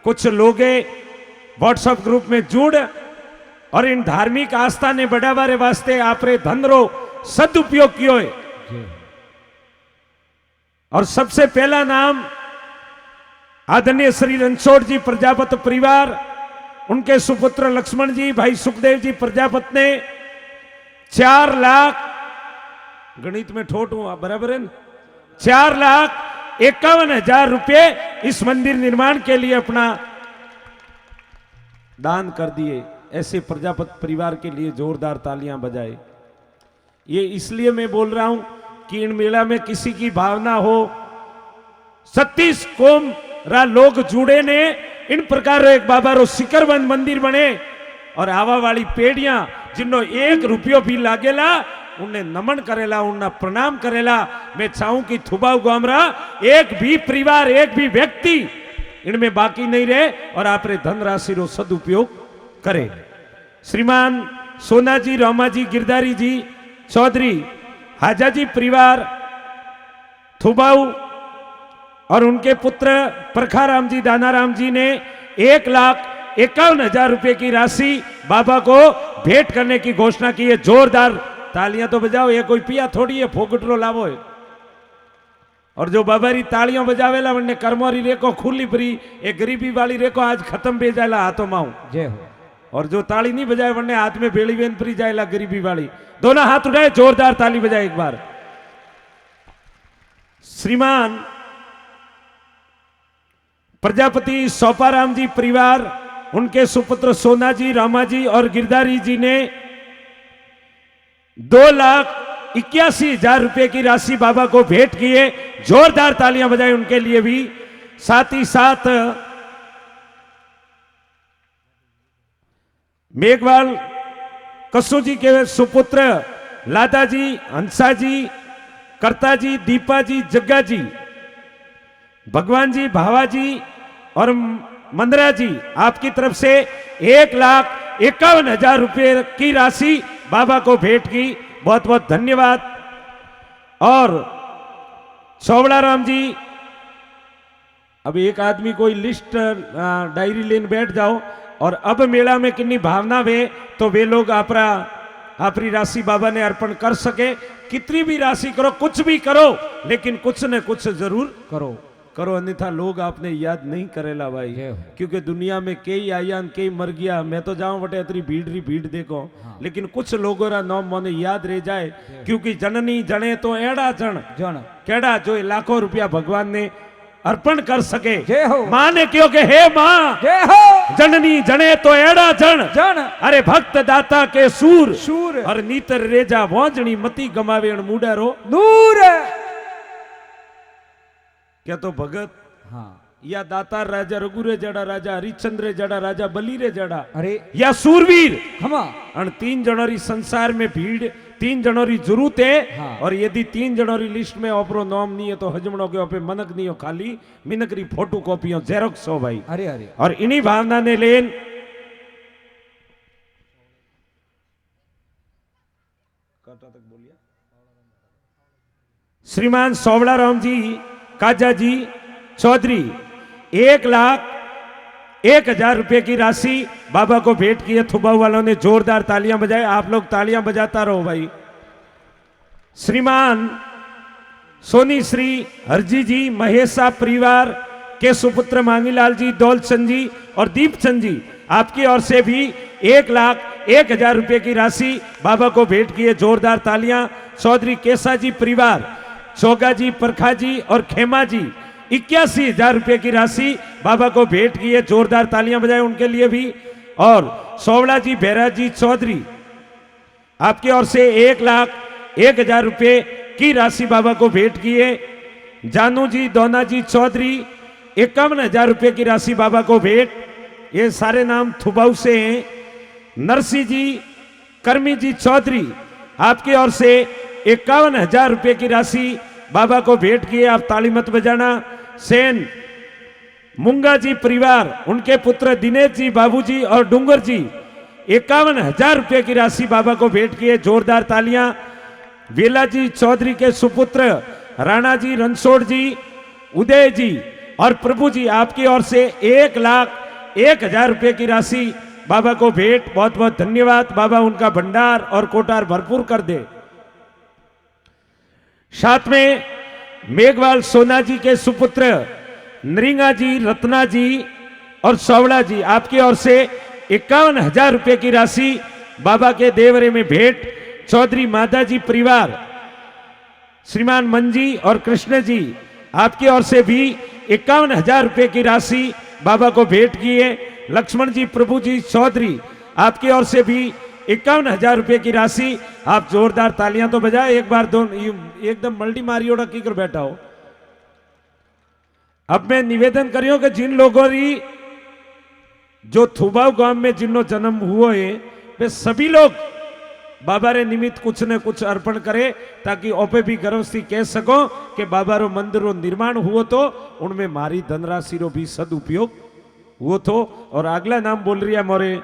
कुछ लोग WhatsApp group में जुड़ और इन धार्मिक आस्था ने बढ़ावा रे वास्ते आपरे धन रो सदुपयोग कियो है। और सबसे पहला नाम आदरणीय श्री रणछोड़ जी प्रजापत परिवार, उनके सुपुत्र लक्ष्मण जी, भाई सुखदेव जी प्रजापत ने 4 लाख, गणित में ठोट हूं बराबर है, 4,51,000 रुपए इस मंदिर निर्माण के लिए अपना दान कर दिए। ऐसे प्रजापत परिवार के लिए जोरदार तालियां बजाए। ये इसलिए मैं बोल रहा हूं कि इन मेला में किसी की भावना हो, 36 कोम रा लोग जुड़े ने इन प्रकार एक बाबा रो शिखरबंद मंदिर बने और आवा वाली पेड़ियां जिन्नो 1 रुपयो भी लागेला उन्हें नमन करेला, उन्हें प्रणाम करेला। मैं चाहूं कि थुबाऊ गामरा एक भी परिवार, एक भी व्यक्ति इनमें बाकी नहीं रहे और आपरे धनराशि रो सदुपयोग करे। श्रीमान सोनाजी, रामाजी, गिरधारी जी चौधरी, हाजाजी परिवार थुबाऊ और उनके पुत्र प्रखाराम जी, दानाराम जी ने 1,51,000 रुपए की राशि बाबा को भेंट करने की घोषणा की है। जोरदार तालियां तो बजाओ, ये कोई पिया थोड़ी है, फोकटरो लावो है। और जो बाबा री तालियां बजावेला वने कर्मोरी रेको खुली परी, एक गरीबी वाली रेको आज खत्म पे जाएला हाथों माऊ जय हो। और जो ताली नहीं बजाए वने हाथ में बेड़ी बेन परी जाएला गरीबी वाली। दोनों हाथ उठाए, जोरदार ताली बजाए एक बार। श्रीमान प्रजापति सोपाराम जी परिवार, उनके सुपुत्र सोनाजी, रामाजी और गिरधारी जी ने 2,81,000 रुपए की राशि बाबा को भेंट किए। जोरदार तालियां बजाएं उनके लिए भी। साथ ही साथ मेघवाल कसू जी के सुपुत्र लादाजी, हंसाजी, कर्ताजी, दीपाजी, जग्गाजी, भगवान जी, भावाजी और मंदरा जी, आपकी तरफ से 1,51,000 रुपए की राशि बाबा को भेंट की। बहुत बहुत धन्यवाद। और चौबड़ाराम जी, अब एक आदमी कोई लिस्ट डायरी लेने बैठ जाओ और अब मेला में कितनी भावना वे तो वे लोग आपरी राशि बाबा ने अर्पण कर सके। कितनी भी राशि करो, कुछ भी करो, लेकिन कुछ न कुछ जरूर करो, अन्यथा लोग आपने याद नहीं करेला भाई। क्योंकि दुनिया में कई आया कई मर गया, मैं तो जाऊं बटे अतरी भीड़ देखो। हाँ। लेकिन कुछ लोगों का नाम मोने याद रह जाए, क्योंकि जननी जने तो एड़ा जन केड़ा जो लाखों रुपया भगवान ने अर्पण कर सके। माँ ने क्यों के हे माँ जननी जने तो एड़ा जन अरे भक्त दाता के सूर और नीतर रेजा वोजनी मती गमावे मुडारो दूर। क्या तो भगत हाँ या दातार राजा रघुरे जड़ा, राजा हरिश्चंद्र जड़ा, राजा बलीरे जड़ा, अरे या सूरवीर हमा अन 3 जनवरी संसार में भीड़ 3 जनवरी जरूरत है। हाँ। और यदि 3 जनवरी लिस्ट में ओपरो नाम नहीं है तो हजमणों के ओपे मनक नहीं हो, खाली मिनकरी फोटो कॉपियों जेरोक्स हो भाई। अरे और इन्हीं भावना ने लेन श्रीमान सोवड़ाराम जी, काजा जी चौधरी 1,01,000 रुपए की राशि बाबा को भेंट की है। थुबाऊ वालों ने जोरदार तालियां बजाए, आप लोग तालियां बजाता रहो भाई। श्रीमान सोनी श्री हरजी जी, महेशा परिवार के सुपुत्र मांगीलाल जी, दौलचंद जी और दीपचंद जी, आपकी ओर से भी 1,01,000 रुपए की राशि बाबा को भेंट की है। जोरदार तालियां। चौधरी केसा जी परिवार, चोगा जी, परखा जी और खेमा जी 81,000 रुपए की राशि बाबा को भेंट की है। जोरदार तालियां बजाएं उनके लिए भी। और सोवड़ा जी, बेरा जी चौधरी, आपकी ओर से 1,01,000 रुपए की राशि बाबा को भेंट की है। जानू जी, दोना जी चौधरी 51,000 रुपए की राशि बाबा को भेंट। ये सारे नाम थुबाऊ से हैं। नरसी जी, कर्मी जी चौधरी, आपकी ओर से 51,000 रुपए की राशि बाबा को भेंट किए। आप ताली मत बजाना। सेन मुंगा जी परिवार, उनके पुत्र दिनेश जी, बाबूजी और डूंगर जी 51,000 रुपए की राशि बाबा को भेंट किए। जोरदार तालियां। वेला जी चौधरी के सुपुत्र राणा जी, रणछोड़ जी, उदय जी और प्रभु जी आपकी ओर से 1,01,000 रुपए की राशि बाबा को भेंट। बहुत बहुत धन्यवाद। बाबा उनका भंडार और कोटार भरपूर कर दे। साथ में मेघवाल सोना जी के सुपुत्र नरिंगा जी, रत्ना जी और सवड़ा जी आपकी ओर से 51,000 रुपए की राशि बाबा के देवरे में भेंट। चौधरी माधा जी परिवार, श्रीमान मंजी और कृष्ण जी आपकी ओर से भी 51,000 रुपए की राशि बाबा को भेंट किए। लक्ष्मण जी प्रभु जी चौधरी आपकी ओर से भी 51,000 रुपए की राशि। आप जोरदार तालियां तो बजाए एक बार। एकदम मल्टी मारियो रखी कर बैठा हो। अब मैं निवेदन करियो कि जिन लोगों की जो थुबाव गांव में जिन्नो जन्म हुआ है वे सभी लोग बाबा रे निमित्त कुछ न कुछ अर्पण करे, ताकि ओपे भी गर्व से कह सको कि बाबा रो मंदिर रो निर्माण हुआ तो उनमें मारी धनराशि रो भी सदुपयोग हुआ तो। और अगला नाम बोल रही है मोरे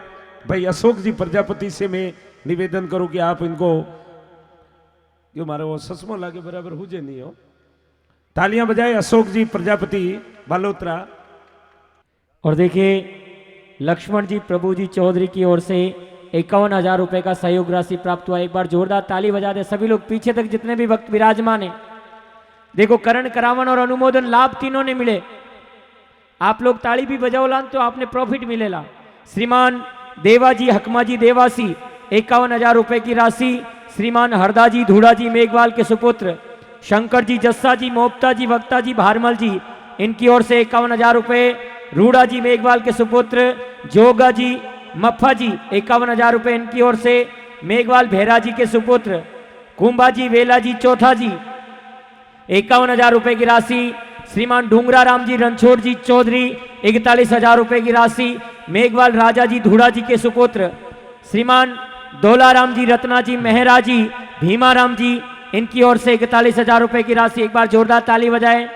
भाई अशोक जी प्रजापति से मैं निवेदन करूं कि आप इनको, जो मारे वो ससमो लागे बराबर हुजे नहीं हो। तालियां बजाए अशोक जी प्रजापति बालोत्रा। और देखिए लक्ष्मण जी प्रभु जी चौधरी की ओर से 51,000 रुपए का सहयोग राशि प्राप्त हुआ। एक बार जोरदार ताली बजा दे सभी लोग। पीछे तक जितने भी वक्त विराजमान है, देखो करण, करावन और अनुमोदन लाभ तीनों ने मिले। आप लोग ताली भी बजाओ लान तो आपने प्रॉफिट मिलेला। श्रीमान देवाजी हकमाजी देवासी 51,000 रुपए की राशि। श्रीमान हरदाजी धूड़ाजी मेघवाल के सुपुत्र शंकर जी जस्सा जी मोपता जी वक्ता जी भारमल जी इनकी ओर से 51,000 रुपए। रूड़ा जी मेघवाल के सुपुत्र जोगा जी मफ्फा जी 51,000 रुपए इनकी ओर से। मेघवाल भेरा जी के सुपुत्र कुंभा जी वेला जी चौथा जी 51,000 रुपए की राशि। श्रीमान डूंगरा राम जी रणछोड़ जी चौधरी 41,000 रुपए की राशि। मेघवाल राजा जी धूड़ा जी के सुपुत्र श्रीमान दौलाराम जी रत्ना जी मेहरा जी भीमाराम जी इनकी ओर से 41,000 रुपए की राशि। एक बार जोरदार ताली बजाएं।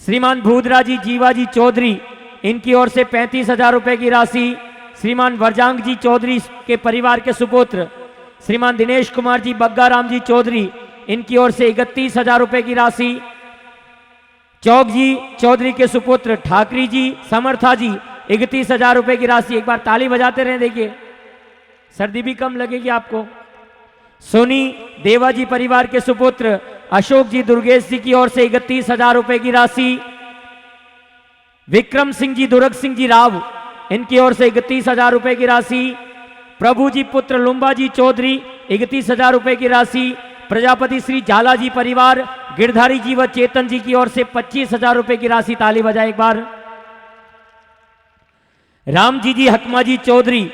श्रीमान भूदरा जी जीवाजी चौधरी इनकी ओर से 35,000 रुपए की राशि। श्रीमान वरजांग जी चौधरी के परिवार के सुपुत्र श्रीमान दिनेश कुमार जी बग्गाराम जी चौधरी इनकी ओर से 31,000 रुपए की राशि। चौक जी चौधरी के सुपुत्र ठाकरी जी समर्था जी 31,000 रुपए की राशि। एक बार ताली बजाते रहे, देखिए सर्दी भी कम लगेगी आपको। सोनी देवाजी परिवार के सुपुत्र अशोक जी दुर्गेश जी की ओर से 31,000 रुपए की राशि। विक्रम सिंह जी दुर्ग सिंह जी राव इनकी ओर से 31,000 रुपए की राशि। प्रभु जी पुत्र लुम्बा जी चौधरी 31,000 रुपए की राशि। प्रजापति श्री झाला जी परिवार गिरधारी जी व चेतन जी की ओर से 25,000 रुपए की राशि। ताली बजाए एक बार। राम जी हकमा जी चौधरी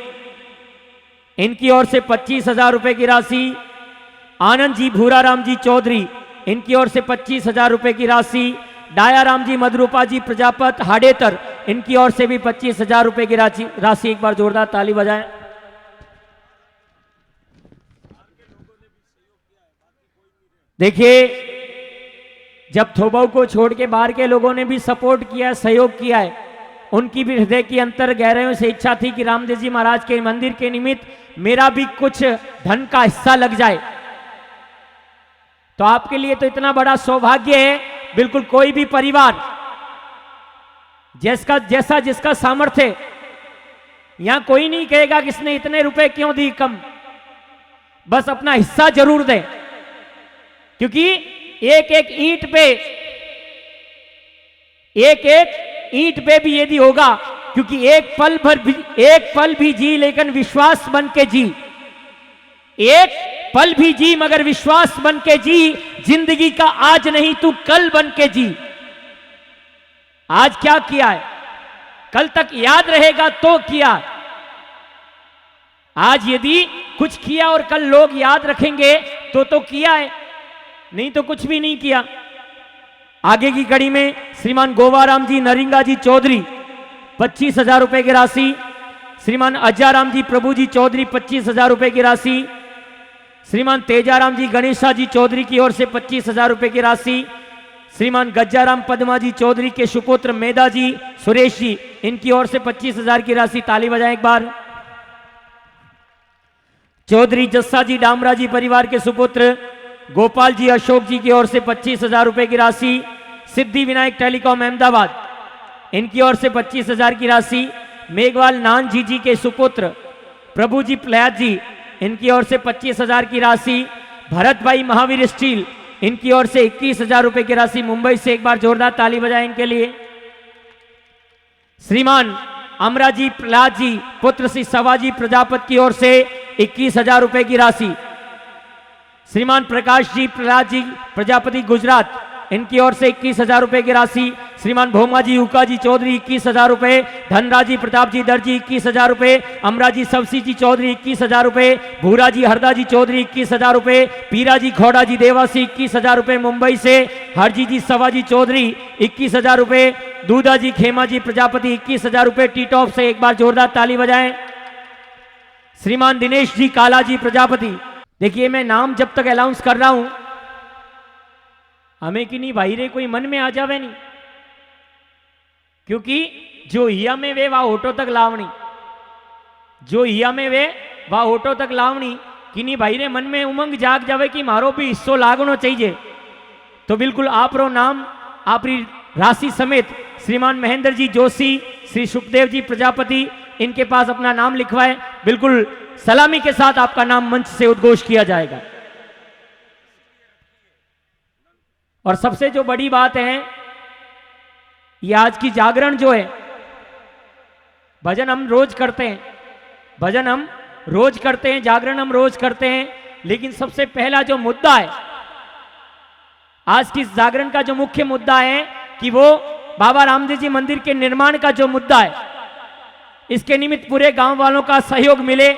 इनकी ओर से 25,000 रुपए की राशि। आनंद जी भूराराम जी चौधरी इनकी ओर से 25,000 रुपए की राशि। डायाराम जी मधुरूपा जी प्रजापत हाडेतर इनकी ओर से भी 25,000 रुपए की राशि। एक बार जोरदार ताली बजाएं। देखिए जब थोबाऊ को छोड़ के बाहर के लोगों ने भी सपोर्ट किया, सहयोग किया है, उनकी भी हृदय के अंतर गहराइयों से इच्छा थी कि रामदेव जी महाराज के मंदिर के निमित्त मेरा भी कुछ धन का हिस्सा लग जाए। तो आपके लिए तो इतना बड़ा सौभाग्य है। बिल्कुल कोई भी परिवार जैसा जिसका सामर्थ्य, यहां कोई नहीं कहेगा कि इसने इतने रुपए क्यों दी कम, बस अपना हिस्सा जरूर दें। क्योंकि एक एक ईंट पे भी यदि होगा, क्योंकि एक पल भी जी लेकिन विश्वास बन के जी, एक पल भी जी मगर विश्वास बन के जी, जिंदगी का आज नहीं तू कल बन के जी। आज क्या किया है कल तक याद रहेगा तो किया। आज यदि कुछ किया और कल लोग याद रखेंगे तो किया है, नहीं तो कुछ भी नहीं किया। आगे की कड़ी में श्रीमान गोवाराम जी नरिंगा जी चौधरी 25,000 रुपए की राशि। श्रीमान अज्जाराम जी प्रभु जी चौधरी 25,000 रुपए की राशि। श्रीमान तेजाराम जी गणेशा जी चौधरी की ओर से 25,000 रुपए की राशि। श्रीमान गज्जाराम पद्मा जी चौधरी के सुपुत्र मेधा जी सुरेश जी इनकी ओर से 25,000 की राशि। ताली बजाएं एक बार। चौधरी जस्सा जी डामरा जी परिवार के सुपुत्र गोपाल जी अशोक जी की ओर से 25,000 रुपए की राशि। सिद्धि विनायक टेलीकॉम अहमदाबाद, इनकी ओर से 25,000 की राशि। मेघवाल नानजी जी के सुपुत्र प्रभुजी प्लयाद जी, इनकी ओर से 25,000 की राशि। भरत भाई महावीर स्टील, इनकी ओर से 21,000 रुपए की राशि मुंबई से। एक बार जोरदार ताली बजाएं इनके लिए। श्रीमान अमराजी प्रहलाद जी पुत्र श्री सवाजी प्रजापति की ओर से 21,000 रुपए की राशि। श्रीमान प्रकाश जी प्रहलाद जी प्रजापति गुजरात, इनकी ओर से 21,000 रुपए की राशि। श्रीमान भोमा जी उका जी चौधरी 21,000 रुपए। धनराजी प्रताप जी दर्जी 21,000 रुपए। अमराजी सवसी जी चौधरी 21,000 रुपए। भूरा जी हरदा जी चौधरी 21,000 रुपए। पीरा जी खोड़ा जी देवासी 21,000 रुपए मुंबई से। हरजी जी सवाजी चौधरी 21,000 रुपए। दूधा जी खेमा जी प्रजापति 21,000 रुपए टी-टॉप से। एक बार जोरदार ताली बजाएं। श्रीमान दिनेश जी काला जी प्रजापति, देखिए मैं नाम जब तक अनाउंस कर रहा हूं हमें कि नहीं भाई रे कोई मन में आ जावे नहीं, क्योंकि जो हिया में वे वह ऑटो तक लावणी, जो हिया में वे वह ऑटो तक लावणी कि नहीं भाई रे मन में उमंग जाग जावे कि मारो भी हिस्सो लागनो चाहिए। तो बिल्कुल आप रो नाम आपरी राशि समेत श्रीमान महेंद्र जी जोशी, श्री सुखदेव जी प्रजापति, इनके पास अपना नाम लिखवाए। बिल्कुल सलामी के साथ आपका नाम मंच से उद्घोष किया जाएगा। और सबसे जो बड़ी बात है, ये आज की जागरण जो है, भजन हम रोज करते हैं, भजन हम रोज करते हैं, जागरण हम रोज करते हैं, लेकिन सबसे पहला जो मुद्दा है आज की जागरण का, जो मुख्य मुद्दा है कि वो बाबा रामदेव जी मंदिर के निर्माण का जो मुद्दा है, इसके निमित्त पूरे गांव वालों का सहयोग मिले,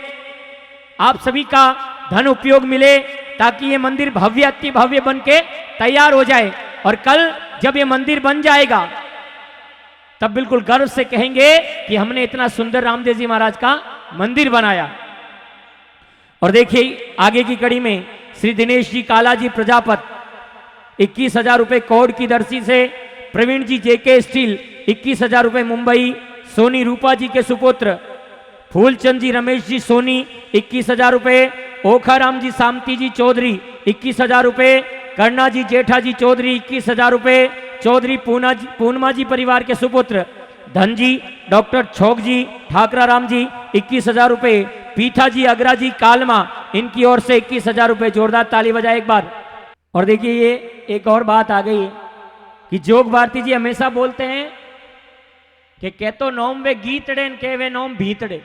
आप सभी का धन उपयोग मिले, ताकि ये मंदिर भव्य अति भव्य बन के तैयार हो जाए। और कल जब ये मंदिर बन जाएगा तब बिल्कुल गर्व से कहेंगे कि हमने इतना सुंदर रामदेव जी महाराज का मंदिर बनाया। और देखिए आगे की कड़ी में श्री दिनेश जी काला जी प्रजापत 21,000 रुपए कोड की दर्शी से। प्रवीण जी जेके स्टील 21,000 रुपए मुंबई। सोनी रूपा जी के सुपुत्र फूलचंद जी रमेश जी सोनी 21,000 रुपए। ओखाराम जी सामती जी चौधरी 21,000 रुपए। कर्णा जी जेठा जी चौधरी 21,000 रुपए। चौधरी पूनमा जी परिवार के सुपुत्र धन जी डॉक्टर छोक जी ठाकरा राम जी 21,000 रुपए। पीठा जी अग्रा जी कालमा, इनकी ओर से 21,000 रुपए। जोरदार ताली बजाए एक बार। और देखिए ये एक और बात आ गई है कि जोग भारती जी हमेशा बोलते हैं कि के तो नोम वे गीतड़े के वे नोम भीतड़े,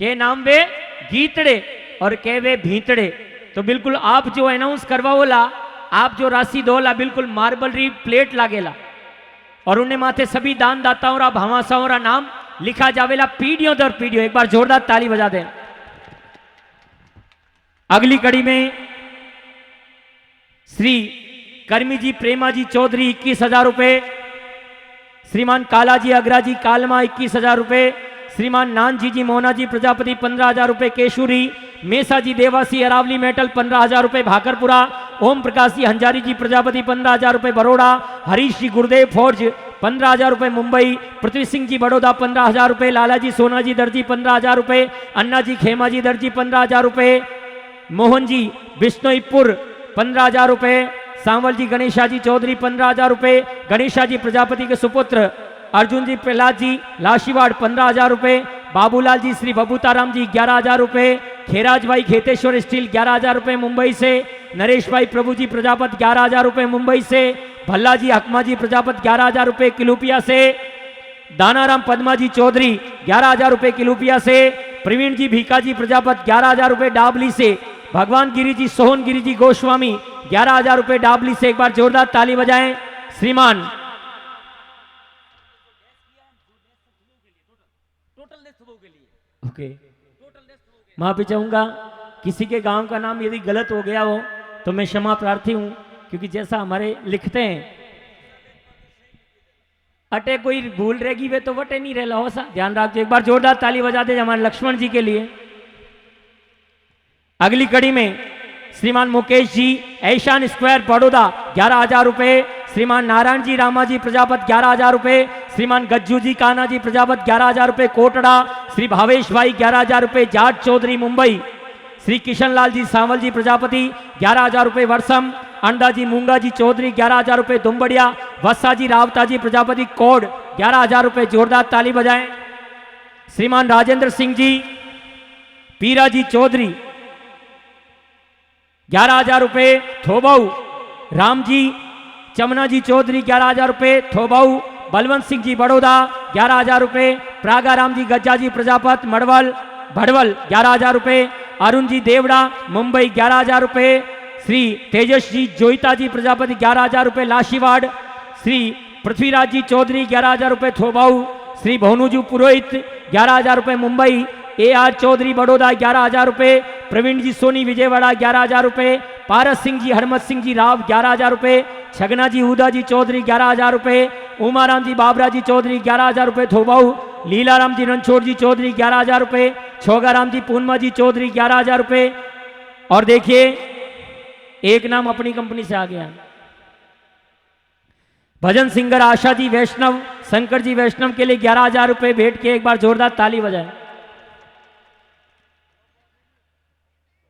के नाम वे गीतड़े और के वे भीतड़े। तो बिल्कुल आप जो अनाउंस करवाओला, आप जो राशि दोला, बिल्कुल मार्बल री प्लेट लागेला और उन्हें माथे सभी दान दाताओं रा भावासाओं रा नाम लिखा जावेला पीढ़ियों दर पीढ़ियों। एक बार जोरदार ताली बजा दें। अगली कड़ी में श्री कर्मी जी प्रेमा जी चौधरी 21,000 रुपए। श्रीमान काला जी अग्रा जी कालमा 21,000 रुपए। श्रीमान नानजी जी मोना जी प्रजापति 15,000 रुपए। केशुरी मेसा जी देवासी अरावली मेटल 15,000 रुपए भाकरपुरा। ओम प्रकाश जी हंजारी जी प्रजापति 15,000 रुपए बड़ोड़ा। हरीश जी गुरुदेव फौज 15,000 रुपए मुंबई। पृथ्वी सिंह जी बड़ौदा 15,000 रुपए। लाला जी सोना जी दर्जी 15,000 रुपए। अन्ना जी खेमा जी दर्जी 15,000 रुपए। मोहन जी बिश्नोईपुर 15,000 रुपए। सांवल जी गणेशा जी चौधरी 15,000 रुपए। गणेशा जी प्रजापति के सुपुत्र अर्जुन जी प्रहलाद जी लाशीवाड़ 15,000 रुपए। बाबूलाल जी श्री बबूताराम जी 11,000 रुपए। खेराज भाई खेतेश्वर स्टील 11,000 रुपए मुंबई से। नरेश भाई प्रभु जी प्रजापत 11,000 रुपए मुंबई से। भल्ला जी हकमा जी प्रजापत 11,000 रुपए किलूपिया से। दानाराम पद्मा जी चौधरी 11,000 रुपए किलूपिया से। प्रवीण जी भीका जी प्रजापत 11,000 रुपए डाबली से। भगवान गिरी जी सोहन गिरी जी गोस्वामी 11,000 रुपए डाबली से। एक बार जोरदार ताली बजाएं। श्रीमान ओके माफी चाहूंगा, किसी के गांव का नाम यदि गलत हो गया हो तो मैं क्षमा प्रार्थी हूं, क्योंकि जैसा हमारे लिखते हैं अटे कोई भूल रहेगी वे तो वटे नहीं रह सा, ध्यान रखिए। एक बार जोरदार ताली बजा दे हमारे लक्ष्मण जी के लिए। अगली कड़ी में श्रीमान मुकेश जी ऐशान स्क्वायर बड़ौदा 11,000 रुपए। श्रीमान नारायण जी रामा जी प्रजापत 11,000 रुपए। श्रीमान गज्जू जी काना जी प्रजापत 11,000 रुपए कोटड़ा। श्री भावेश भाई 11,000 रुपए जाट चौधरी मुंबई। श्री किशन लाल जी सांवल जी प्रजापति 11,000 रुपए वर्षम। अंडा जी मूंगा जी चौधरी 11,000 रुपये दुम्बड़िया वत्सा जी रावता जी प्रजापति कोड 11,000 रुपये, जोरदार ताली बजाएं। श्रीमान राजेंद्र सिंह जी पीरा जी चौधरी 11,000 रुपये थोबाऊ, राम जी चमना जी चौधरी 11,000 रुपये थोबाऊ, बलवंत सिंह जी बड़ौदा 11,000 रुपये, प्रागाराम जी गज्जा जी प्रजापत मड़वल भड़वल 11,000 रुपये, अरुण जी देवड़ा मुंबई 11,000 रुपये, श्री तेजस जी जोईता जी प्रजापति 11,000 रुपये लाशीवाड़, श्री पृथ्वीराज जी चौधरी 11,000 रुपये थोबाऊ, श्री भवनुजू पुरोहित 11,000 रुपये मुंबई, AR चौधरी बड़ौदा 11,000 रुपये, प्रवीण जी सोनी विजयवाड़ा 11,000 रुपये, पारस सिंह जी हरमत सिंह जी राव 11,000 रुपये, छगना जी हुदा जी चौधरी 11,000 रुपये, उमाराम जी बाबरा जी चौधरी 11,000 रुपये थोबाऊ, लीलाराम जी रणछोड़ जी चौधरी 11,000 रुपये, छोगाराम जी पूर्णमा जी चौधरी 11,000 रुपये। और देखिए एक नाम अपनी कंपनी से आ गया, भजन सिंगर आशा जी वैष्णव शंकर जी वैष्णव के लिए 11,000 रुपये भेंट के, एक बार जोरदार ताली बजाएं।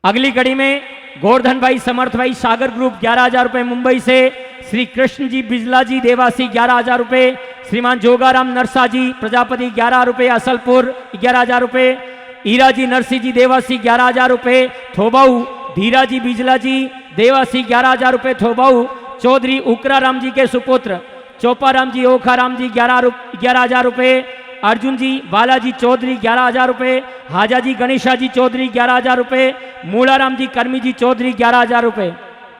अगली कड़ी में गोवर्धन भाई समर्थ भाई सागर ग्रुप 11,000 रुपये मुंबई से, श्री कृष्ण जी बिजला जी देवासी 11,000 रुपये, श्रीमान जोगाराम नरसा जी प्रजापति 11 रुपये असलपुर 11,000 रुपये, ईरा जी नरसी जी देवासी 11,000 रुपये थोबाऊ, धीरा जी बिजला जी देवासी 11,000 रुपये थोबाऊ, चौधरी उकरा राम जी के सुपुत्र चौपाराम जी ओखाराम जी 11,000 रुपये, अर्जुन जी बालाजी चौधरी 11,000 रुपये, हाजा जी गणेशा जी चौधरी 11,000 रुपये, मूलाराम जी कर्मी जी चौधरी 11,000 रुपये।